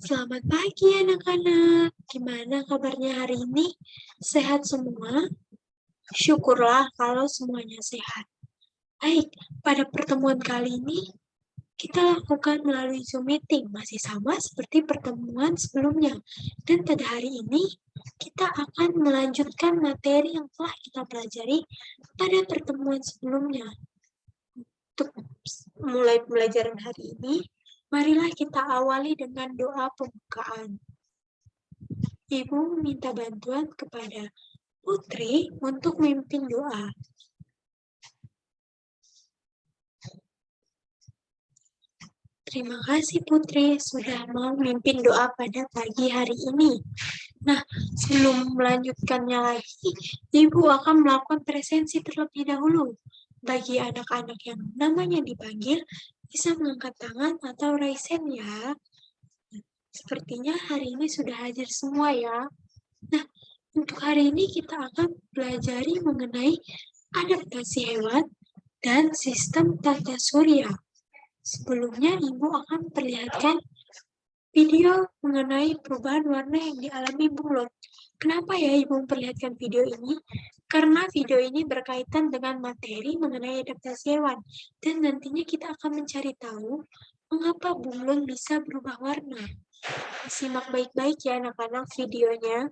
Selamat pagi anak-anak. Gimana kabarnya hari ini? Sehat semua? Syukurlah kalau semuanya sehat. Baik, pada pertemuan kali ini kita lakukan melalui Zoom meeting, masih sama seperti pertemuan sebelumnya. Dan pada hari ini kita akan melanjutkan materi yang telah kita pelajari pada pertemuan sebelumnya. Untuk mulai pelajaran hari ini, marilah kita awali dengan doa pembukaan. Ibu meminta bantuan kepada Putri untuk memimpin doa. Terima kasih Putri sudah mau memimpin doa pada pagi hari ini. Nah, sebelum melanjutkannya lagi, Ibu akan melakukan presensi terlebih dahulu. Bagi anak-anak yang namanya dipanggil, bisa mengangkat tangan atau raise hand ya. Sepertinya hari ini sudah hadir semua ya. Nah, untuk hari ini kita akan pelajari mengenai adaptasi hewan dan sistem tata surya. Sebelumnya, Ibu akan perlihatkan video mengenai perubahan warna yang dialami bunglon. Kenapa ya Ibu memperlihatkan video ini? Karena video ini berkaitan dengan materi mengenai adaptasi hewan. Dan nantinya kita akan mencari tahu mengapa bunglon bisa berubah warna. Simak baik-baik ya anak-anak videonya.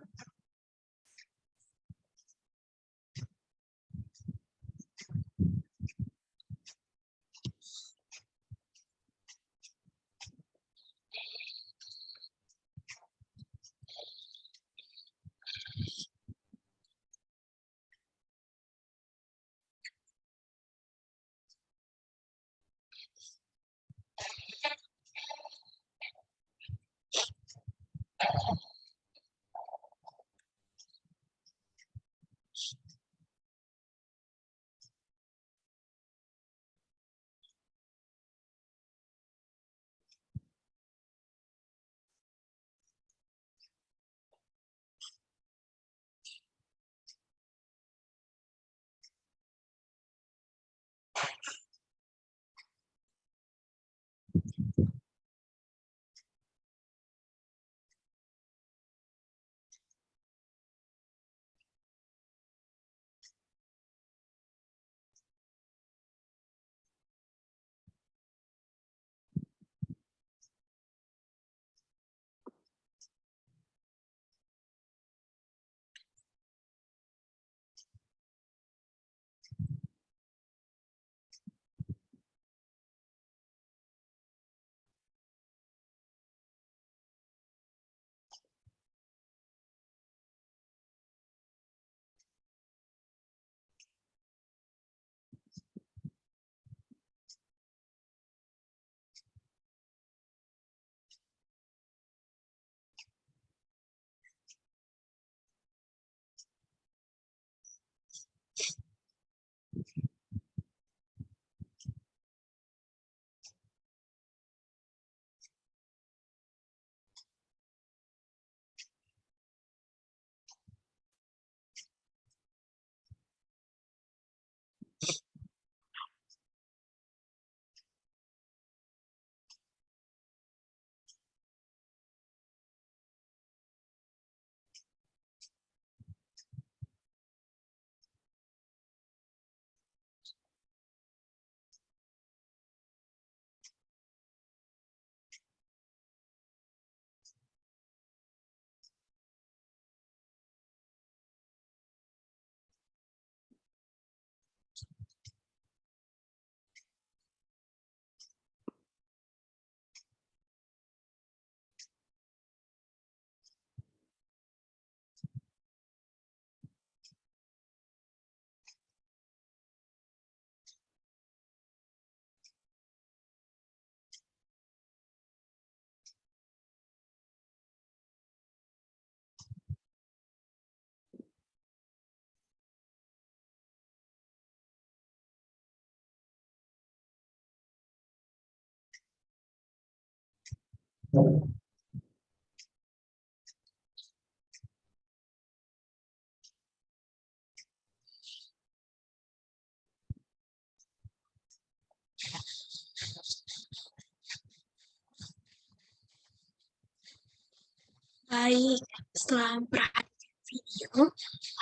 Baik, setelah perhatikan video,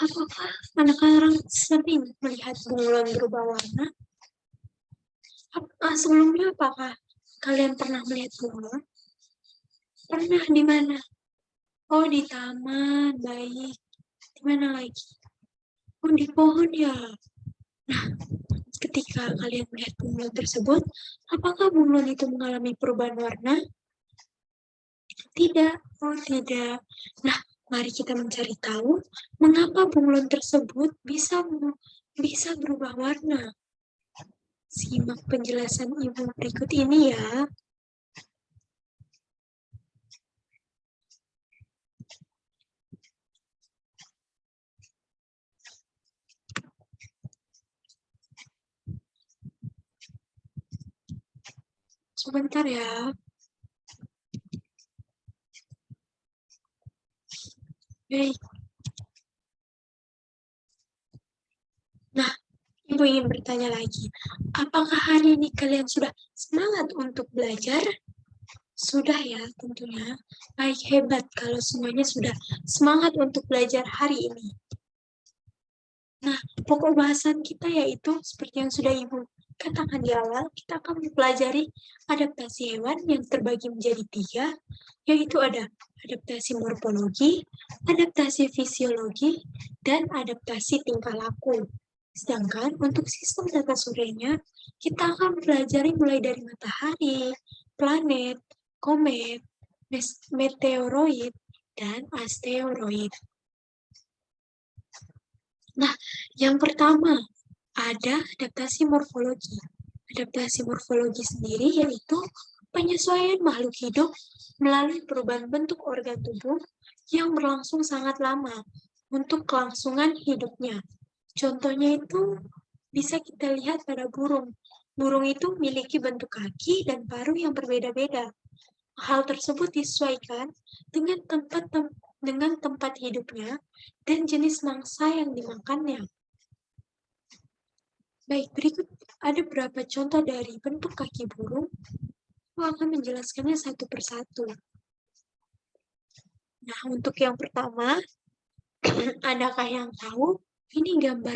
apakah anak-anak sering melihat bunglon berubah warna? Sebelumnya apakah kalian pernah melihat bunglon? Pernah di mana? Oh, di taman. Baik. Di mana lagi? Oh, di pohon ya. Nah, ketika kalian melihat bunglon tersebut, apakah bunglon itu mengalami perubahan warna? Tidak. Oh, tidak. Nah, mari kita mencari tahu mengapa bunglon tersebut bisa berubah warna. Simak penjelasan ibu berikut ini ya. Sebentar ya. Baik. Nah, ibu ingin bertanya lagi. Apakah hari ini kalian sudah semangat untuk belajar? Sudah ya, tentunya. Baik, hebat kalau semuanya sudah semangat untuk belajar hari ini. Nah, pokok bahasan kita yaitu seperti yang sudah Ibu katakan di awal, kita akan mempelajari adaptasi hewan yang terbagi menjadi 3, yaitu ada adaptasi morfologi, adaptasi fisiologi, dan adaptasi tingkah laku. Sedangkan untuk sistem tata suryanya, kita akan mempelajari mulai dari matahari, planet, komet, meteoroid, dan asteroid. Nah, yang pertama, ada adaptasi morfologi. Adaptasi morfologi sendiri yaitu penyesuaian makhluk hidup melalui perubahan bentuk organ tubuh yang berlangsung sangat lama untuk kelangsungan hidupnya. Contohnya itu bisa kita lihat pada burung. Burung itu memiliki bentuk kaki dan paruh yang berbeda-beda. Hal tersebut disesuaikan dengan tempat hidupnya dan jenis mangsa yang dimakannya. Baik, berikut ada beberapa contoh dari bentuk kaki burung. Aku akan menjelaskannya satu persatu. Nah, untuk yang pertama, adakah yang tahu ini gambar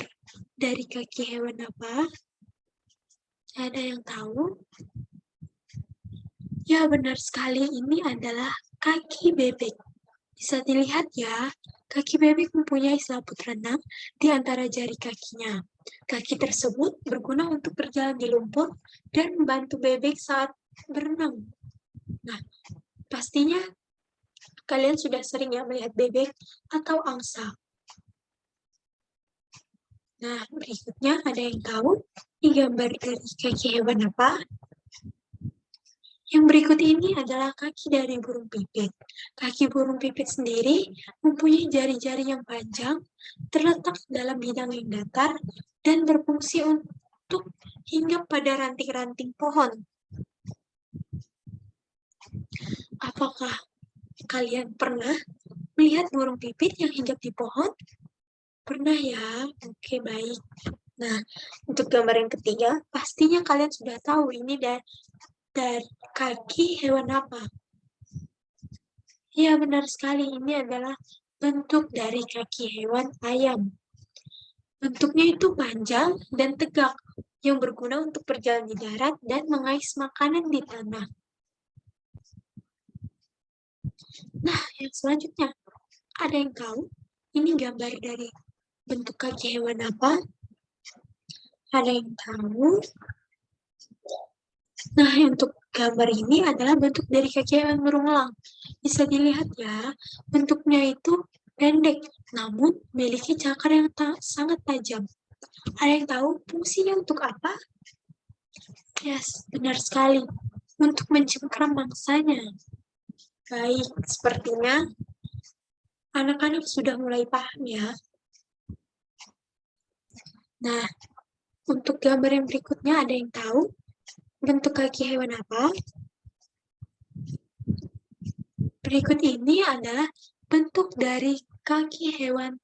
dari kaki hewan apa? Ada yang tahu? Ya, benar sekali, ini adalah kaki bebek. Bisa dilihat ya, kaki bebek mempunyai selaput renang di antara jari kakinya. Kaki tersebut berguna untuk berjalan di lumpur dan membantu bebek saat berenang. Nah, pastinya kalian sudah sering ya melihat bebek atau angsa. Nah, berikutnya ada yang tahu ini gambar dari kaki hewan apa? Yang berikut ini adalah kaki dari burung pipit. Kaki burung pipit sendiri mempunyai jari-jari yang panjang, terletak dalam bidang yang datar, dan berfungsi untuk hinggap pada ranting-ranting pohon. Apakah kalian pernah melihat burung pipit yang hinggap di pohon? Pernah ya? Oke, baik. Nah, untuk gambar yang ketiga, pastinya kalian sudah tahu ini dari kaki hewan apa? Ya, benar sekali. Ini adalah bentuk dari kaki hewan ayam. Bentuknya itu panjang dan tegak, yang berguna untuk berjalan di darat dan mengais makanan di tanah. Nah, yang selanjutnya, ada yang tahu ini gambar dari bentuk kaki hewan apa? Ada yang tahu? Nah, untuk gambar ini adalah bentuk dari kaki hewan burung elang. Bisa dilihat ya, bentuknya itu pendek, namun memiliki cakar yang sangat tajam. Ada yang tahu fungsinya untuk apa? Yes, benar sekali. Untuk mencengkram mangsanya. Baik, sepertinya anak-anak sudah mulai paham ya. Nah, untuk gambar yang berikutnya ada yang tahu bentuk kaki hewan apa? Berikut ini adalah bentuk dari kaki hewan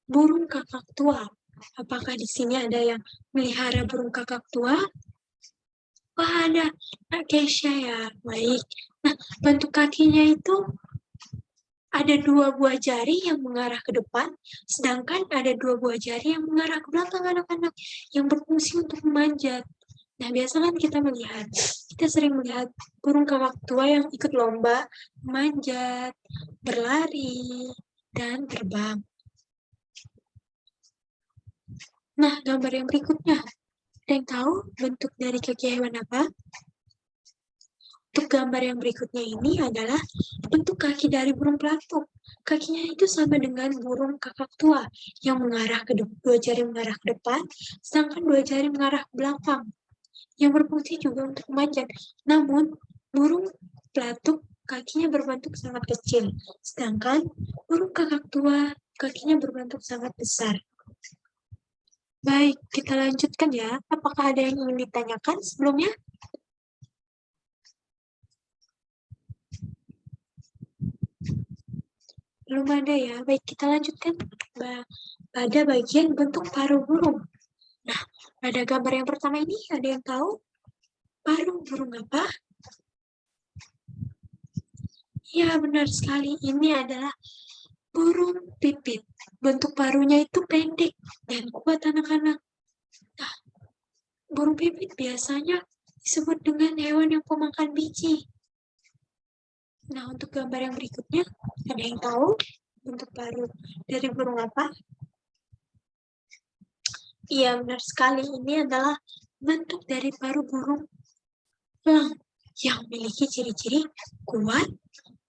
burung kakak tua. Apakah di sini ada yang melihara burung kakak tua? Wah, ada Kak Keisha ya. Baik. Nah, bentuk kakinya itu ada 2 buah jari yang mengarah ke depan, sedangkan ada 2 buah jari yang mengarah ke belakang anak-anak, yang berfungsi untuk memanjat. Nah, biasa kan kita sering melihat burung kakak tua yang ikut lomba, memanjat, berlari, dan terbang. Nah, gambar yang berikutnya. Ada yang tahu bentuk dari kaki hewan apa? Untuk gambar yang berikutnya ini adalah bentuk kaki dari burung pelatuk. Kakinya itu sama dengan burung kakak tua yang mengarah ke dua jari mengarah ke depan, sedangkan 2 jari mengarah ke belakang. Yang berfungsi juga untuk memanjat. Namun, burung pelatuk kakinya berbentuk sangat kecil, sedangkan burung kakak tua kakinya berbentuk sangat besar. Baik, kita lanjutkan ya. Apakah ada yang ingin ditanyakan sebelumnya? Belum ada ya. Baik, kita lanjutkan pada bagian bentuk paruh burung. Nah, pada gambar yang pertama ini ada yang tahu paruh burung apa? Ya, benar sekali. Ini adalah burung pipit. Bentuk paruhnya itu pendek dan kuat anak-anak. Nah, burung pipit biasanya disebut dengan hewan yang pemakan biji. Nah, untuk gambar yang berikutnya, ada yang tahu bentuk paruh dari burung apa? Iya, benar sekali. Ini adalah bentuk dari paruh burung elang yang memiliki ciri-ciri kuat,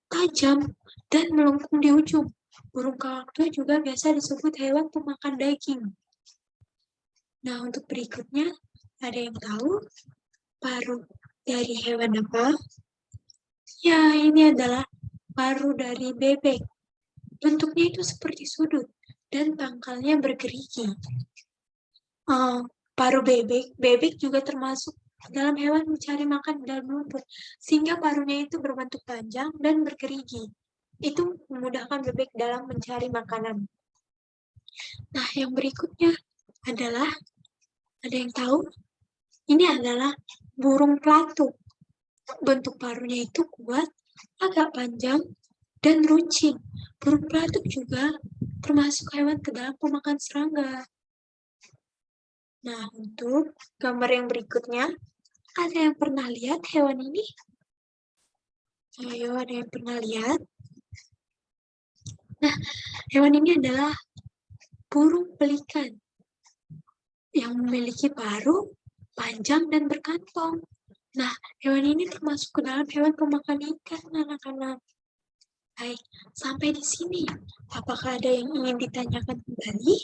tajam, dan melengkung di ujung. Burung kakak tua juga biasa disebut hewan pemakan daging. Nah, untuk berikutnya, ada yang tahu paruh dari hewan apa? Ya, ini adalah paruh dari bebek. Bentuknya itu seperti sudut dan pangkalnya bergerigi. Paruh bebek juga termasuk dalam hewan mencari makan di dalam lumpur, sehingga paruhnya itu berbentuk panjang dan bergerigi. Itu memudahkan bebek dalam mencari makanan. Nah, yang berikutnya adalah, ada yang tahu? Ini adalah burung pelatuk. Bentuk paruhnya itu kuat, agak panjang, dan runcing. Burung pelatuk juga termasuk hewan ke dalam pemakan serangga. Nah, untuk gambar yang berikutnya, ada yang pernah lihat hewan ini? Ayo, ada yang pernah lihat? Nah, hewan ini adalah burung pelikan yang memiliki paruh panjang dan berkantong. Nah, hewan ini termasuk ke dalam hewan pemakan ikan, anak-anak. Baik, sampai di sini. Apakah ada yang ingin ditanyakan kembali?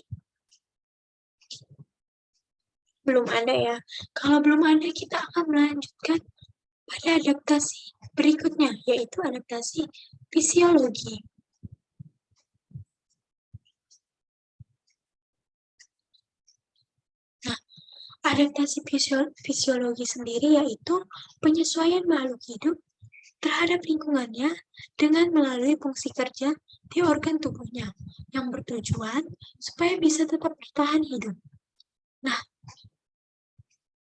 Belum ada ya. Kalau belum ada, kita akan melanjutkan pada adaptasi berikutnya, yaitu adaptasi fisiologi. Nah, adaptasi fisiologi sendiri yaitu penyesuaian makhluk hidup terhadap lingkungannya dengan melalui fungsi kerja di organ tubuhnya yang bertujuan supaya bisa tetap bertahan hidup. Nah,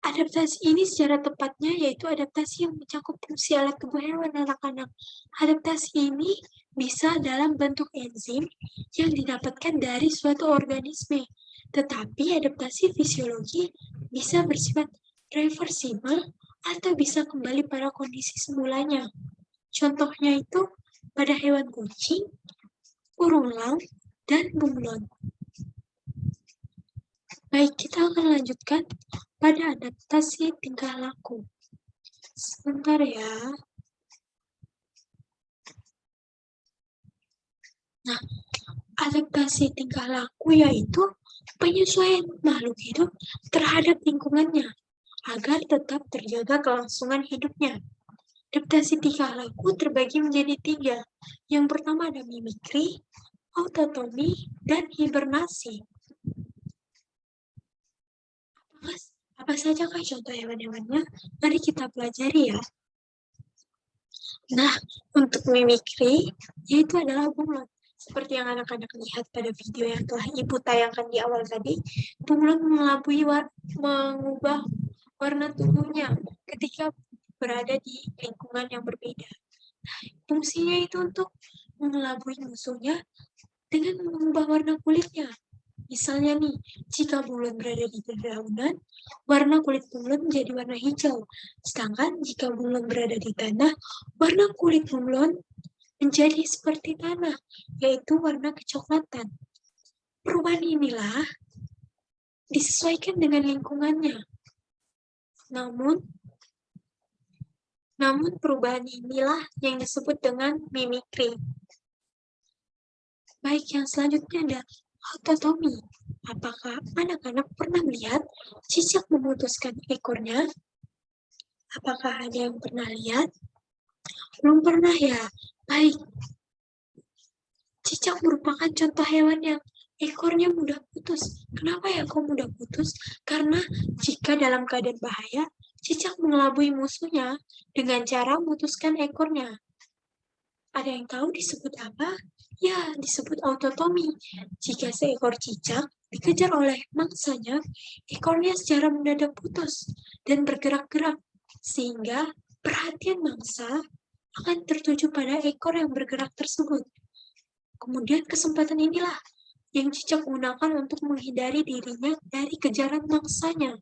adaptasi ini secara tepatnya yaitu adaptasi yang mencakup fungsi alat tubuh hewan anak-anak. Adaptasi ini bisa dalam bentuk enzim yang didapatkan dari suatu organisme. Tetapi adaptasi fisiologi bisa bersifat reversibel atau bisa kembali pada kondisi semulanya. Contohnya itu pada hewan kucing, burung elang, dan bunglon. Baik, kita akan lanjutkan pada adaptasi tingkah laku. Sebentar ya. Nah, adaptasi tingkah laku yaitu penyesuaian makhluk hidup terhadap lingkungannya agar tetap terjaga kelangsungan hidupnya. Adaptasi tingkah laku terbagi menjadi 3. Yang pertama ada mimikri, autotomi, dan hibernasi. Apa saja kah contoh hewan-hewannya? Mari kita pelajari ya. Nah, untuk mimikri, yaitu adalah bunglon. Seperti yang anak-anak lihat pada video yang telah Ibu tayangkan di awal tadi, bunglon mengubah warna tubuhnya ketika berada di lingkungan yang berbeda. Fungsinya itu untuk mengelabui musuhnya dengan mengubah warna kulitnya. Misalnya nih, jika bunglon berada di dedaunan, warna kulit bunglon menjadi warna hijau. Sedangkan jika bunglon berada di tanah, warna kulit bunglon menjadi seperti tanah, yaitu warna kecoklatan. Perubahan inilah disesuaikan dengan lingkungannya. Namun perubahan inilah yang disebut dengan mimikri. Baik, yang selanjutnya ada autotomi. Apakah anak-anak pernah melihat cicak memutuskan ekornya? Apakah ada yang pernah lihat? Belum pernah ya? Baik, cicak merupakan contoh hewan yang ekornya mudah putus. Kenapa ya kok mudah putus? Karena jika dalam keadaan bahaya, cicak mengelabui musuhnya dengan cara memutuskan ekornya. Ada yang tahu disebut apa? Ya, disebut autotomi. Jika seekor cicak dikejar oleh mangsanya, ekornya secara mendadak putus dan bergerak-gerak, sehingga perhatian mangsa akan tertuju pada ekor yang bergerak tersebut. Kemudian kesempatan inilah yang cicak gunakan untuk menghindari dirinya dari kejaran mangsanya.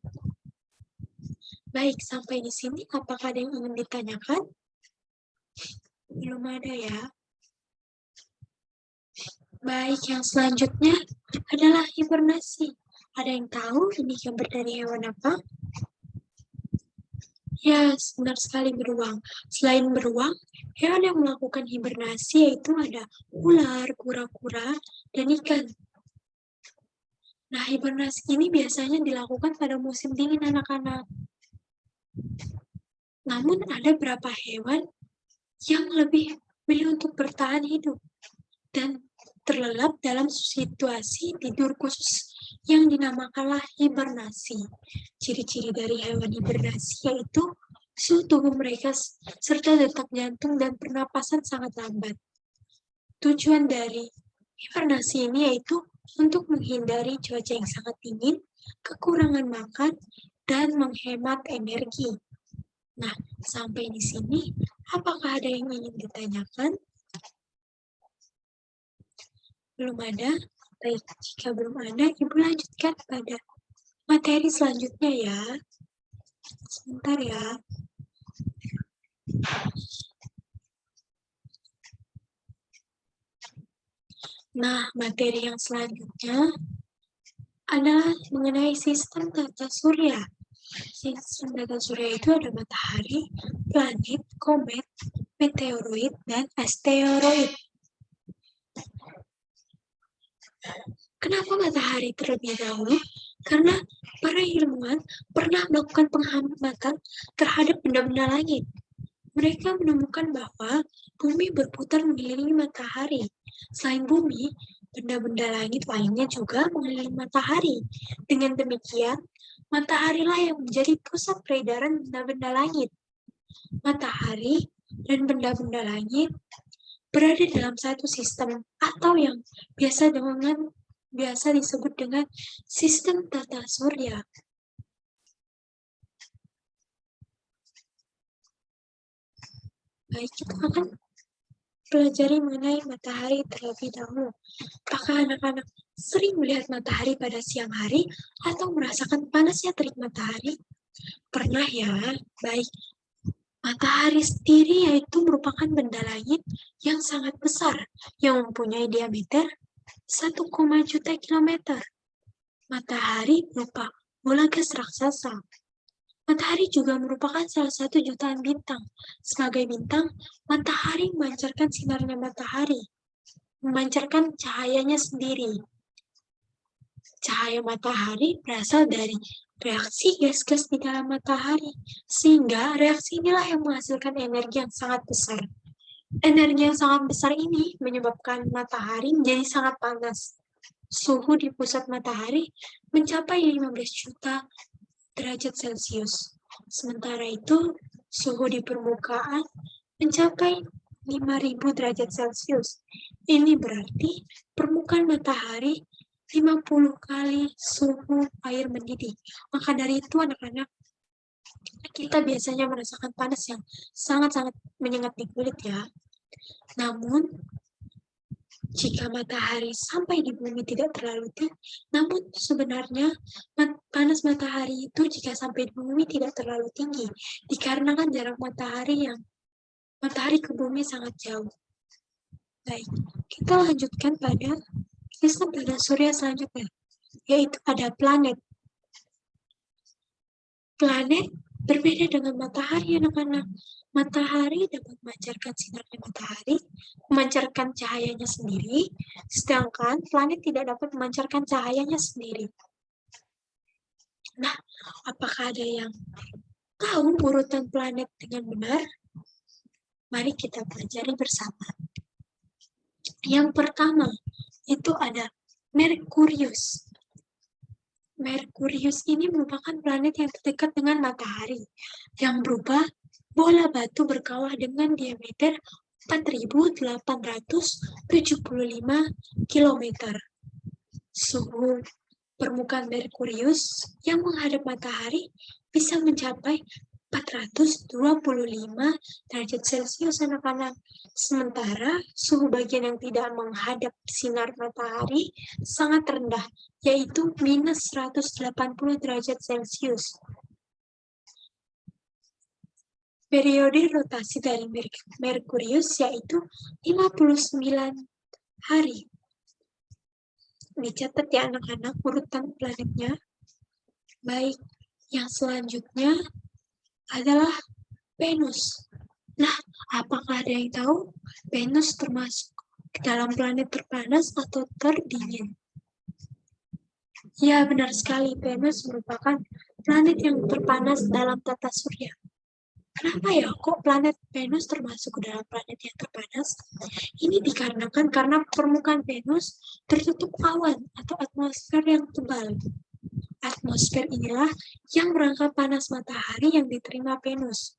Baik, sampai di sini apakah ada yang ingin ditanyakan? Belum ada ya. Baik, yang selanjutnya adalah hibernasi. Ada yang tahu ini gambar dari hewan apa? Ya, benar sekali beruang. Selain beruang, hewan yang melakukan hibernasi yaitu ada ular, kura-kura, dan ikan. Nah, hibernasi ini biasanya dilakukan pada musim dingin anak-anak. Namun ada beberapa hewan yang lebih memilih untuk bertahan hidup dan terlelap dalam situasi tidur khusus yang dinamakanlah hibernasi. Ciri-ciri dari hewan hibernasi yaitu suhu tubuh mereka serta detak jantung dan pernapasan sangat lambat. Tujuan dari hibernasi ini yaitu untuk menghindari cuaca yang sangat dingin, kekurangan makan, dan menghemat energi. Nah, sampai di sini, apakah ada yang ingin ditanyakan? Belum ada? Baik, jika belum ada, Ibu lanjutkan pada materi selanjutnya ya. Sebentar ya. Nah, materi yang selanjutnya adalah mengenai sistem tata surya. Sistem tata surya itu ada matahari, planet, komet, meteoroid, dan asteroid. Kenapa matahari terlebih dahulu? Karena para ilmuwan pernah melakukan pengamatan terhadap benda-benda langit. Mereka menemukan bahwa bumi berputar mengelilingi matahari. Selain bumi, benda-benda langit lainnya juga mengelilingi matahari. Dengan demikian, mataharilah yang menjadi pusat peredaran benda-benda langit. Matahari dan benda-benda langit berada dalam satu sistem atau yang biasa disebut dengan sistem tata surya. Baik, kita akan pelajari mengenai matahari terlebih dahulu. Apakah anak-anak sering melihat matahari pada siang hari atau merasakan panasnya terik matahari? Pernah ya? Baik. Matahari sendiri yaitu merupakan benda langit yang sangat besar, yang mempunyai diameter 1, juta kilometer. Matahari berupa bola gas raksasa. Matahari juga merupakan salah satu jutaan bintang. Sebagai bintang, matahari memancarkan sinarnya matahari, memancarkan cahayanya sendiri. Cahaya matahari berasal dari reaksi gas-gas di dalam matahari, sehingga reaksi inilah yang menghasilkan energi yang sangat besar. Energi yang sangat besar ini menyebabkan matahari menjadi sangat panas. Suhu di pusat matahari mencapai 15 juta derajat Celcius. Sementara itu, suhu di permukaan mencapai 5.000 derajat Celcius. Ini berarti permukaan matahari 50 kali suhu air mendidih. Maka dari itu anak-anak, kita biasanya merasakan panas yang sangat-sangat menyengat di kulit ya. Namun, Jika matahari sampai di bumi tidak terlalu tinggi, namun sebenarnya panas matahari itu jika sampai di bumi tidak terlalu tinggi, dikarenakan jarak matahari ke bumi sangat jauh. Baik, kita lanjutkan pada sistem pada surya selanjutnya, yaitu ada planet. Planet berbeda dengan matahari, anak-anak. Matahari dapat memancarkan sinarnya matahari, memancarkan cahayanya sendiri, sedangkan planet tidak dapat memancarkan cahayanya sendiri. Nah, apakah ada yang tahu urutan planet dengan benar? Mari kita pelajari bersama. Yang pertama, itu ada Merkurius. Merkurius ini merupakan planet yang terdekat dengan matahari, yang berupa bola batu berkawah dengan diameter 4.875 km. Suhu permukaan Merkurius yang menghadap matahari bisa mencapai 425 derajat Celcius, anak-anak. Sementara suhu bagian yang tidak menghadap sinar matahari sangat rendah, yaitu minus 180 derajat Celcius. Periode rotasi dari Merkurius yaitu 59 hari. Dicatat ya anak-anak urutan planetnya. Baik, yang selanjutnya adalah Venus. Nah, apakah ada yang tahu Venus termasuk ke dalam planet terpanas atau terdingin? Ya, benar sekali. Venus merupakan planet yang terpanas dalam tata surya. Kenapa ya kok planet Venus termasuk ke dalam planet yang terpanas? Ini dikarenakan karena permukaan Venus tertutup awan atau atmosfer yang tebal. Atmosfer inilah yang merangkap panas matahari yang diterima Venus.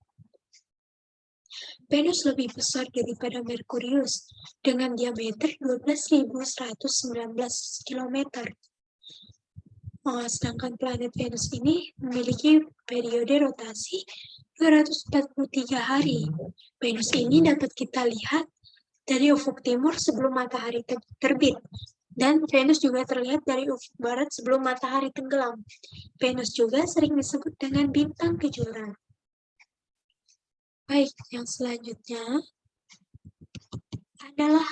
Venus lebih besar daripada Merkurius dengan diameter 12.119 km. Sedangkan planet Venus ini memiliki periode rotasi 243 hari. Venus ini dapat kita lihat dari ufuk timur sebelum matahari terbit. Dan Venus juga terlihat dari ufuk barat sebelum matahari tenggelam. Venus juga sering disebut dengan bintang kejora. Baik, yang selanjutnya adalah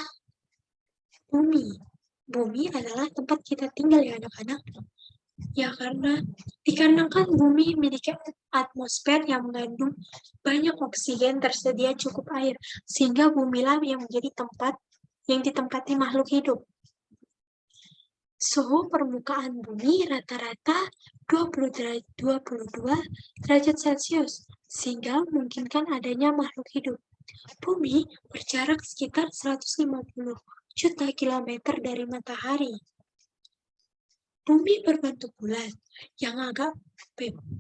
bumi. Bumi adalah tempat kita tinggal ya anak-anak. Ya, dikarenakan bumi memiliki atmosfer yang mengandung banyak oksigen, tersedia cukup air, sehingga bumilah yang menjadi tempat yang ditempati makhluk hidup. Suhu permukaan bumi rata-rata 22 derajat Celcius, sehingga memungkinkan adanya makhluk hidup. Bumi berjarak sekitar 150 juta kilometer dari matahari. Bumi berbentuk bulat yang agak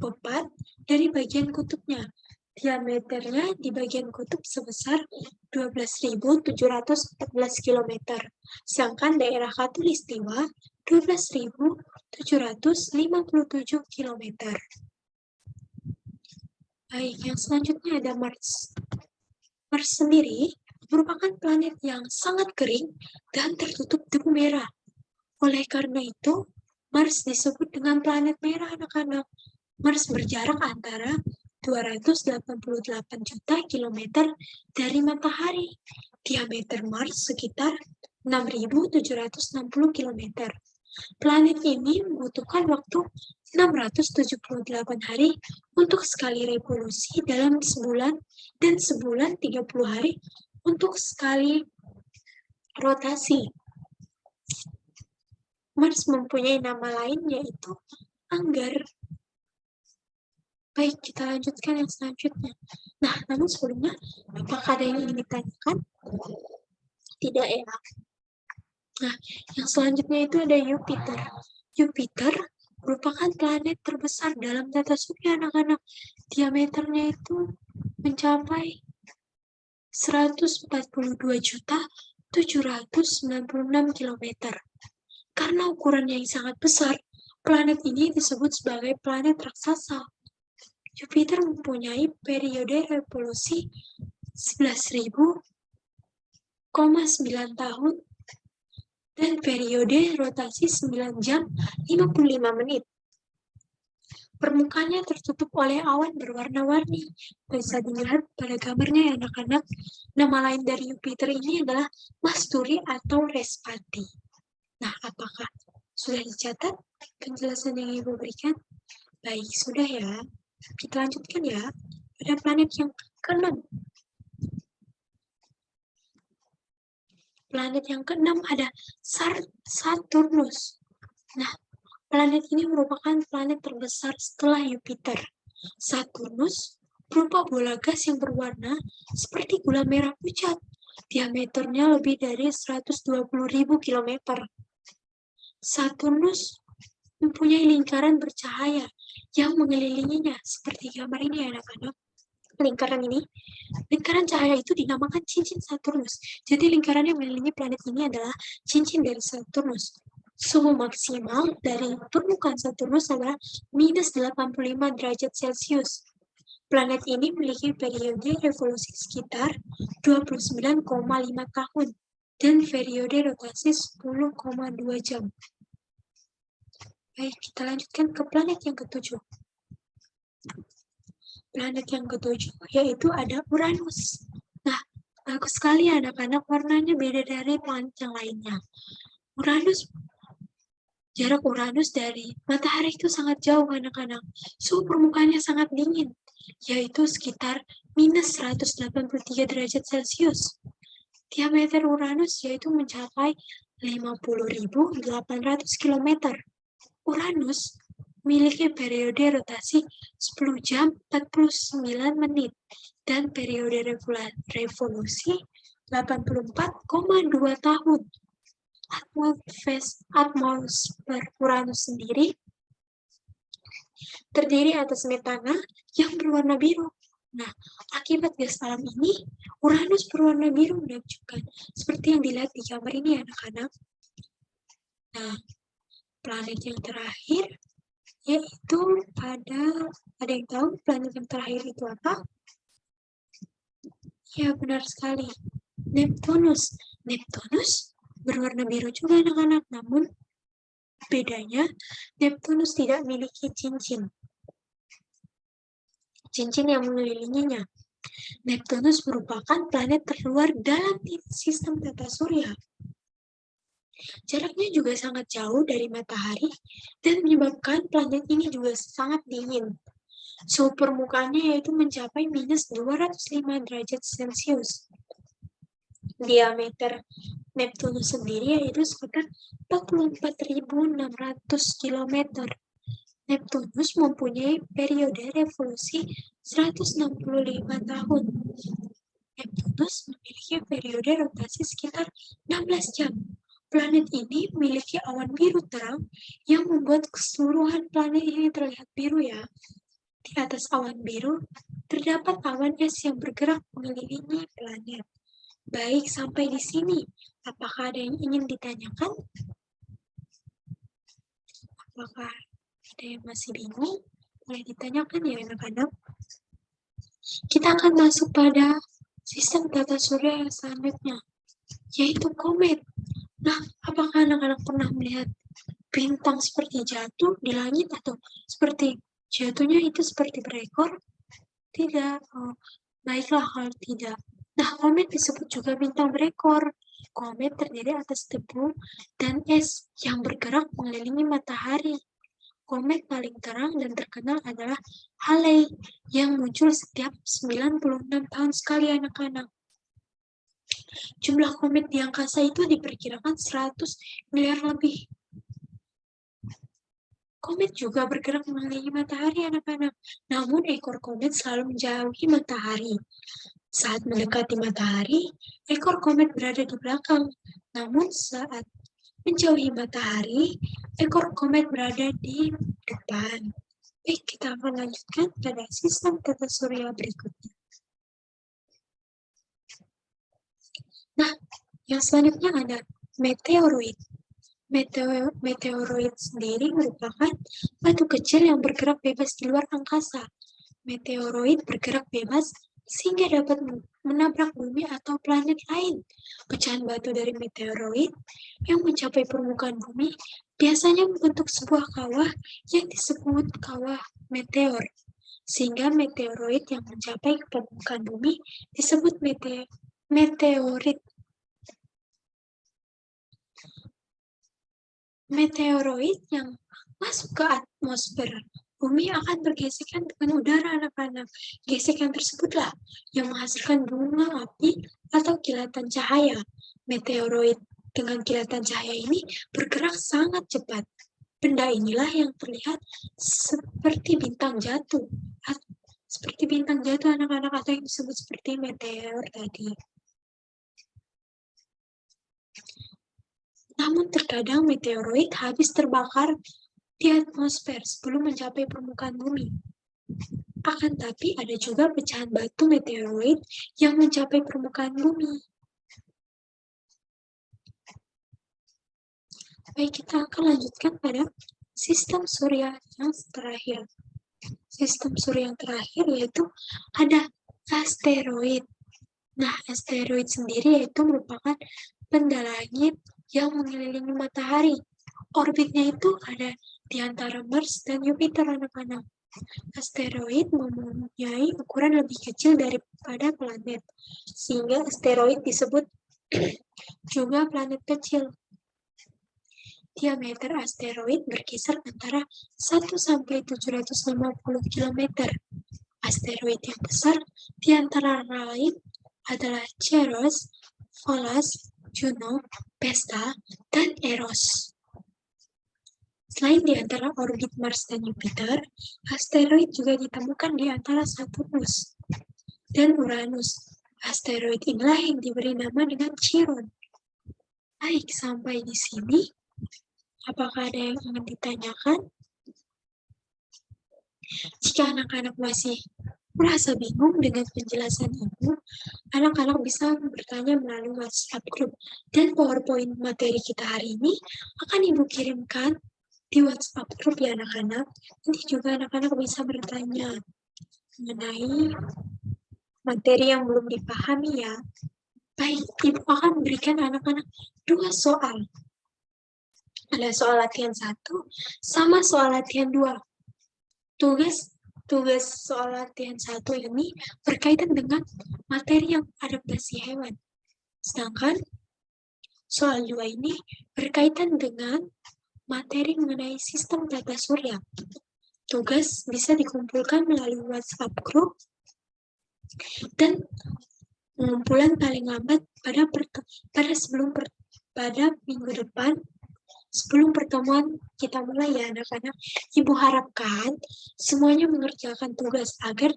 bepat dari bagian kutubnya. Diameternya di bagian kutub sebesar 12.714 km, sedangkan daerah khatulistiwa 12.757 km. Baik, yang selanjutnya ada Mars. Mars sendiri merupakan planet yang sangat kering dan tertutup debu merah. Oleh karena itu, Mars disebut dengan planet merah, anak-anak. Mars berjarak antara 288 juta kilometer dari matahari. Diameter Mars sekitar 6.760 km. Planet ini membutuhkan waktu 678 hari untuk sekali revolusi dalam sebulan dan sebulan 30 hari untuk sekali rotasi. Mars mempunyai nama lain yaitu Anggar. Baik, kita lanjutkan yang selanjutnya. Nah, namun sebelumnya, apakah ada yang ingin ditanyakan? Tidak ya. Nah, yang selanjutnya itu ada Jupiter. Jupiter merupakan planet terbesar dalam tata surya, anak-anak. Diameternya itu mencapai 142.796 km. Karena ukurannya yang sangat besar, planet ini disebut sebagai planet raksasa. Jupiter mempunyai periode revolusi 11.000,9 tahun dan periode rotasi 9 jam 55 menit. Permukaannya tertutup oleh awan berwarna-warni. Bisa dilihat pada gambarnya ya anak-anak. Nama lain dari Jupiter ini adalah Masturi atau Respati. Nah, apakah sudah dicatat penjelasan yang Ibu berikan? Baik, sudah ya. Kita lanjutkan ya. Pada planet yang ke-6. Planet yang ke-6 ada Saturnus. Nah, planet ini merupakan planet terbesar setelah Jupiter. Saturnus berupa bola gas yang berwarna seperti gula merah pucat. Diameternya lebih dari 120.000 km. Saturnus mempunyai lingkaran bercahaya yang mengelilinginya, seperti gambar ini ya anak-anak. Lingkaran cahaya itu dinamakan cincin Saturnus. Jadi lingkaran yang mengelilingi planet ini adalah cincin dari Saturnus. Suhu maksimal dari permukaan Saturnus adalah minus 85 derajat Celcius. Planet ini memiliki periode revolusi sekitar 29,5 tahun dan periode rotasi 10,2 jam. Baik, kita lanjutkan ke planet yang ke-7. Planet yang ke-7 yaitu ada Uranus. Nah, bagus sekali anak-anak, warnanya beda dari planet yang lainnya. Jarak Uranus dari matahari itu sangat jauh anak-anak. Suhu permukaannya sangat dingin, yaitu sekitar minus 183 derajat Celcius. Diameter Uranus yaitu mencapai 50.800 km. Uranus memiliki periode rotasi 10 jam 49 menit dan periode revolusi 84,2 tahun. Atmosfer Uranus sendiri terdiri atas metana yang berwarna biru. Nah, akibat gas alam ini, Uranus berwarna biru menakjubkan, seperti yang dilihat di gambar ini anak-anak. Nah, planet yang terakhir yaitu ada yang tahu planet yang terakhir itu apa? Ya, benar sekali. Neptunus. Neptunus berwarna biru juga anak-anak, namun bedanya Neptunus tidak memiliki cincin yang mengelilinginya. Neptunus merupakan planet terluar dalam sistem tata surya. Jaraknya juga sangat jauh dari matahari dan menyebabkan planet ini juga sangat dingin. Suhu permukaannya yaitu mencapai minus 205 derajat Celcius. Diameter Neptunus sendiri yaitu sekitar 44.600 km. Neptunus mempunyai periode revolusi 165 tahun. Neptunus memiliki periode rotasi sekitar 16 jam. Planet ini memiliki awan biru terang yang membuat keseluruhan planet ini terlihat biru ya. Di atas awan biru terdapat awan es yang bergerak mengelilingi planet. Baik, sampai di sini. Apakah ada yang ingin ditanyakan? Apakah ada yang masih bingung? Boleh ditanyakan ya anak-anak. Kita akan masuk pada sistem tata surya yang selanjutnya, yaitu komet. Nah, apakah anak-anak pernah melihat bintang seperti jatuh di langit atau seperti jatuhnya itu seperti berekor? Tidak. Oh, baiklah kalau tidak. Nah, komet disebut juga bintang berekor. Komet terdiri atas debu dan es yang bergerak mengelilingi matahari. Komet paling terang dan terkenal adalah Halley yang muncul setiap 96 tahun sekali anak-anak. Jumlah komet di angkasa itu diperkirakan 100 miliar lebih. Komet juga bergerak mengelilingi matahari anak-anak. Namun ekor komet selalu menjauhi matahari. Saat mendekati matahari, ekor komet berada di belakang. Namun saat menjauhi matahari, ekor komet berada di depan. Baik, kita akan lanjutkan pada sistem tata surya berikutnya. Nah, yang selanjutnya ada meteoroid. Meteoroid sendiri merupakan batu kecil yang bergerak bebas di luar angkasa. Meteoroid bergerak bebas sehingga dapat menabrak bumi atau planet lain. Pecahan batu dari meteoroid yang mencapai permukaan bumi biasanya membentuk sebuah kawah yang disebut kawah meteor. Sehingga meteoroid yang mencapai ke permukaan bumi disebut meteorit. Meteoroid yang masuk ke atmosfer bumi akan bergesekan dengan udara, anak-anak. Gesekan tersebutlah yang menghasilkan bunga api atau kilatan cahaya. Meteoroid dengan kilatan cahaya ini bergerak sangat cepat. Benda inilah yang terlihat seperti bintang jatuh. Seperti bintang jatuh, anak-anak, atau yang disebut seperti meteor tadi. Namun terkadang meteoroid habis terbakar di atmosfer sebelum mencapai permukaan bumi. Akan tapi ada juga pecahan batu meteoroid yang mencapai permukaan bumi. Baik, kita akan lanjutkan pada sistem surya yang terakhir. Sistem surya yang terakhir yaitu ada asteroid. Nah, asteroid sendiri yaitu merupakan benda langit yang mengelilingi matahari. Orbitnya itu ada di antara Mars dan Jupiter, anak-anak. Asteroid mempunyai ukuran lebih kecil daripada planet, sehingga asteroid disebut juga planet kecil. Diameter asteroid berkisar antara 1 sampai 750 km. Asteroid yang besar di antara lain adalah Ceres, Pallas, Juno, Vesta, dan Eros. Selain di antara orbit Mars dan Jupiter, asteroid juga ditemukan di antara Saturnus dan Uranus. Asteroid inilah yang diberi nama dengan Chiron. Baik, sampai di sini. Apakah ada yang ingin ditanyakan? Jika anak-anak masih merasa bingung dengan penjelasan Ibu, anak-anak bisa bertanya melalui WhatsApp group. Dan PowerPoint materi kita hari ini akan Ibu kirimkan di WhatsApp group ya anak-anak. Nanti juga anak-anak bisa bertanya mengenai materi yang belum dipahami ya. Baik, Ibu akan berikan anak-anak 2 soal. Ada soal latihan 1 sama soal latihan 2. Tugas soal latihan 1 ini berkaitan dengan materi yang adaptasi hewan. Sedangkan soal 2 ini berkaitan dengan materi mengenai sistem tata surya. Tugas bisa dikumpulkan melalui WhatsApp group dan pengumpulan paling lambat pada minggu depan sebelum pertemuan kita mulai ya anak-anak. Ibu harapkan semuanya mengerjakan tugas agar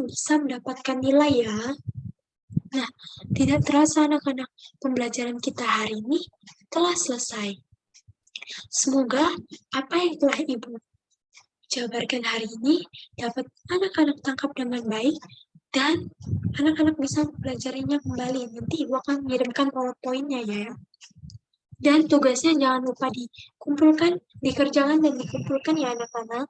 bisa mendapatkan nilai ya. Nah, tidak terasa anak-anak, pembelajaran kita hari ini telah selesai. Semoga apa yang telah Ibu jabarkan hari ini dapat anak-anak tangkap dengan baik dan anak-anak bisa mempelajarinya kembali. Nanti Ibu akan mengirimkan PowerPoint-nya ya. Dan tugasnya jangan lupa dikerjakan dan dikumpulkan ya anak-anak.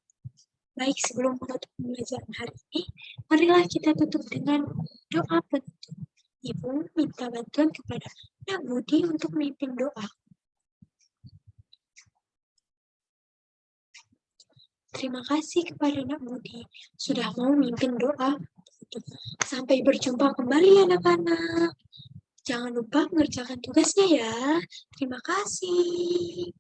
Baik, sebelum menutup pembelajaran hari ini, marilah kita tutup dengan doa penutup. Ibu minta bantuan kepada Nak Budi untuk memimpin doa. Terima kasih kepada Nak Budi sudah mau memimpin doa. Sampai berjumpa kembali anak-anak. Jangan lupa mengerjakan tugasnya ya. Terima kasih.